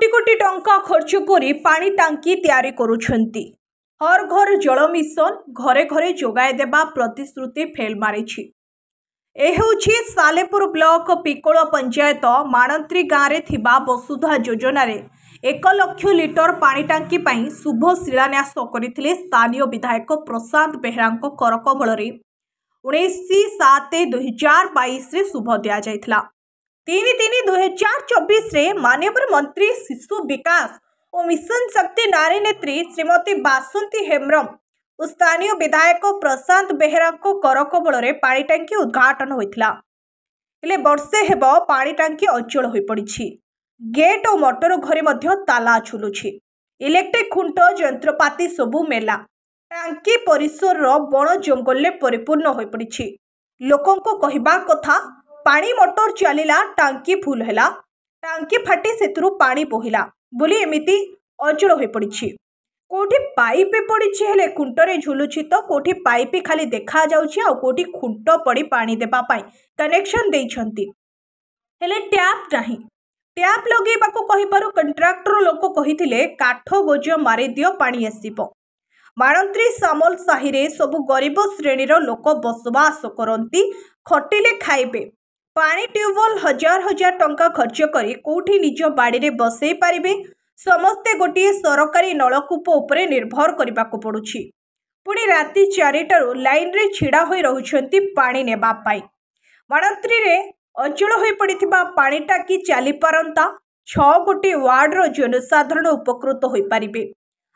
कोटी कोटी टंका खर्च करी पानी टांकी तैयारी करुछंती। हर घर जल मिशन घरे घरे जोगाई देबा प्रतिश्रुति फेल मारिछि। सालेपुर ब्लॉक पिकोल पंचायत माणंत्री गाँव में थिबा वसुधा योजना रे 1 लाख लिटर पानी टांकी पाई शुभ शिलान्यास करथिले स्थानीय विधायक प्रशांत बेहरा करकबल 19/7/2022 रे शुभ दिया जायथिला। 3/3/2024 रे माननीय मंत्री शिशु विकास और मिशन शक्ति नारी नेत्री श्रीमती बासंती हेम्ब्रम और स्थानीय विधायक प्रशांत बेहरा करकबल पानी टांकी उद्घाटन होइथिला। हेले वर्षे हेब पानी टांकी अचल हो पड़ी। गेट और मोटर घरे मध्य ताला झुलुछि। इलेक्ट्रिक खुंट यंत्रपाति सबू मेला। टांकी परिसर बण जंगल परिपूर्ण हो पड़ी। लोकों को कहबा कथा पानी मोटर चलिला टांकी फुल हैला, टांकी फाटी सेतुरु पानी बोहिला बोली एमिति अचल हो पड़ी। कोठी पाइप पड़ी हेले खुंटरे झुलुछि तो कोठी पाइप खाली देखा जाउछि आ कोठी खुंट पड़ी पानी देबा पाई कनेक्शन देइछंती हेले टैप नाही। टैप लगेबाको कहिबारु कंट्राक्टर लोक कहिथिले काठ गोज मारि दियो पानी आसीबो। माणंत्री सामल साही रे सबु गरीब श्रेणीर लोक बसवास करंती, खटिले खाइबे। पानी ट्यूबवेल हजार हजार टंका खर्च करी कोठी निज बाड़ी रे बसई पारिबे। समस्ते गोटे सरकारी नलकूप उपरे निर्भर करने को पड़ुछि। पुणी राति 4टारू लाइन रे छिड़ा होई रहुछंती पानी नेबा पाई। माणंत्री रे अचल होई पड़िथिबा पानी टाकी चली पारंता 6 गोटी वार्डर जनसाधारण उपकृत होई पारिबे।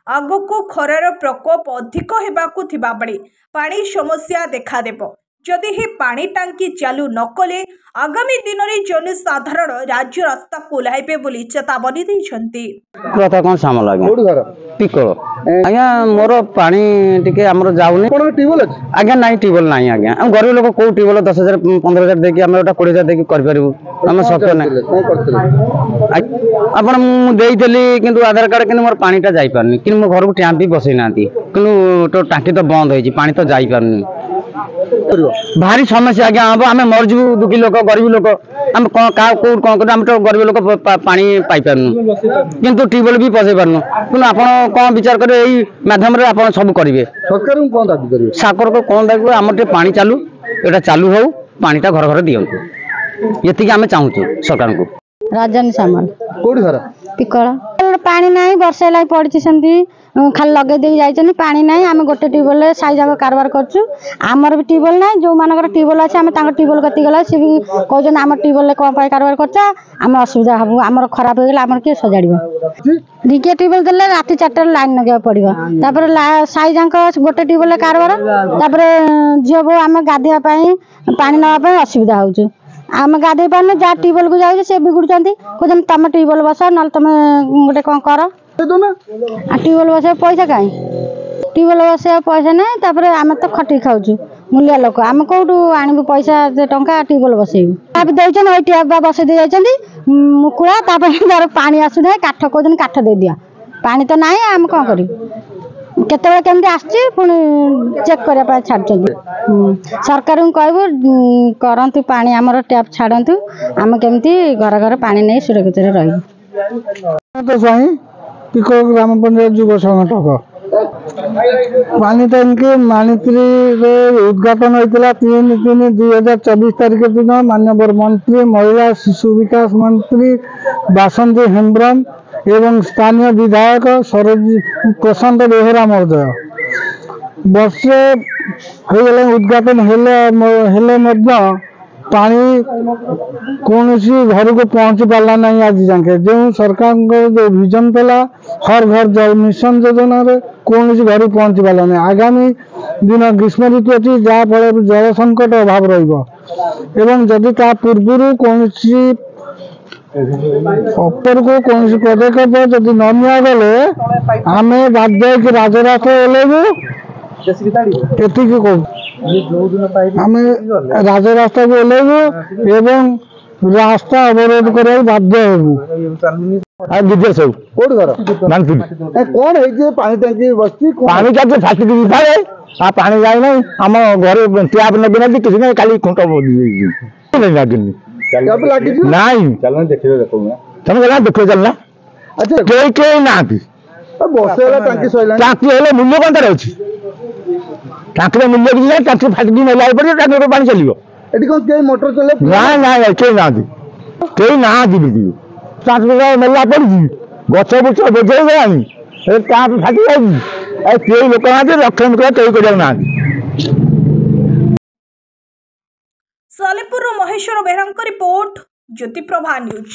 आगको खरार प्रकोप अधिक हेबाकु थिबा बेले पानी समस्या देखा देबो। जदि ही पानी टांकी चालू न कले आगामी दिन में जनसाधारण राज्य रास्ता को ओह्लाइबे बोली चेतावनी दैछंती। कथा कोन सामल आज्ञा पिकोल आज्ञा मोर पानी टिके हमर जाउनी कोन टिबल अछि आज्ञा नाही टिबल नाही आज्ञा हम गरीब लोक को टिबल 10,000 15,000 देकी हम ओटा 20,000 देकी कर परबो हम सत्य नाही कोन करथिले आपण मु देइतली किंतु आधार कार्ड किन मोर पानीटा जाई पारनी किन मो घर को टैंप भी बसई नांती किंतु तो टांकी तो बंद होई पानी तो जाई पारनी भारी समस्या आज्ञा हम आम मरजू दुखी लोक गरीब लोक आम कौन तो गरीब लोक पानी पाई पारनु किंतु ट्यूबवेल भी पसई पारनु कि आप कौन विचार करें यही माध्यम सब करेंगे सरकार को दाबी करेंगे सरकार को कौन दाबी आम पानी चालू एटा चालू हो पानीटा घर घर दिंतु ये आम चाहूँ सरकार को। राजनी सामल कौटी घर पिकल पानी ना वर्षे लाई पड़ी सेमती खाली लगे दे जाइछन पानी ना आम गोटे ट्यूबवेल साई जाक कारबार करछु आमर भी ट्यूबवेल ना जो मानकर ट्यूबवेल अच्छे आम ट्यूबवेल कति गला सी भी कहते आम ट्यूबवेल कौन कारबार करछा आम असुविधा हम आमर खराब हो गला आमर के सजाड़िबो दिके ट्यूबवेल देले राति 4टा लाइन लगे पड़िबो तापर साई जाक गोटे ट्यूबवेल कारबार तापर झियो बो आम गाधिया पानी नवा पाई असुविधा होछु आम गाधे पाने जहाँ ट्यूबवेल को जाऊँ से बिगुड़ती कहते तुम ट्यूबवेल बस ना तुम गोटे कौन कर ट्यूबवेल बस पैसा कहीं ट्यूबवेल बस पैसा ना तापर आम तो खटी खाऊँ मूलिया लोक आम कौटू आणबू पैसा टंका ट्यूबवेल बसैबू टैप देन वही टैप बसई दे जाती मुकुड़ा तार पानी आसुना काठ कहते काठ दे दिया पानी तो ना आम कौन कर केतबे केमती आछि पुणी चेक करबा छाडछथि सरकार को कहबो करंतु पानी हमर टैप छाडंतु हम केमती घर घर पानी नै सुरक्षित रही तो सही पिको ग्राम पंचायत युव संगठक पानी टंकी मानित्री रे उद्घाटन होइतला 3/3/2024 तारिख दिन माननीय मंत्री महिला शिशु विकास मंत्री बासंती हेम्ब्रम एवं स्थानीय विधायक प्रशांत बेहरा महोदय वर्षे उद्घाटन हेले पानी कौन घर को पहुँची पारा ना आज जाके जो सरकार जो विजन था हर घर जल मिशन योजना कौन घर पहुँची पारा ना आगामी दिन ग्रीष्म ऋतु अच्छी जहाँफल जल संकट अभाव रही पूर्व कौन अपर को कौन पदक्षेप जदि न निगले आम बाध्य राजरास्ता ओह्लैबू आम राजरास्ता को ओह्लैबू एवं रास्ता अवरोध कर बाध्य हेबू विजय सब कोड घर कौन पानी टंकी बस पानी टांकी फाटी पानी जाए ना आम घर टैप नगे ना किसी ना खाली खुंट लगे नहीं चलना देखिए तुम गला देखो चलना କେହି ନାହାନ୍ତି। ଟାଙ୍କି ହେଲେ ମୂଲ୍ୟ କଣ ତାର ଅଛି? ଟାଙ୍କିର ମୂଲ୍ୟ କିଛି ନାହିଁ। ଟାଙ୍କି ଫାଟିକି ନେଲା ପଡ଼ିବ, ଟାଙ୍କିରେ ପାଣି ଚାଲିବ। ନାଇଁ ନାଇଁ କେହି ନାହାନ୍ତି, କେହି ନାହାନ୍ତି। ଟ୍ରାନ୍ସଫର୍ମର ନେଲା ପଡ଼ିଛି, ଗଛ ବୁଛ ବୋଝେଇ ଗଲାଣି, ଟ୍ୟାପ ଫାଟି ଯାଉଛି, କେହି ଲୋକ ନାହାନ୍ତି। ରକ୍ଷଣାବେକ୍ଷଣ କେହି କରିବାକୁ ନାହାନ୍ତି। ସାଲେପୁରରୁ ମହେଶ୍ୱର ବେହେରାଙ୍କ ରିପୋର୍ଟ, ଜ୍ୟୋତିପ୍ରଭା ନ୍ୟୁଜ୍।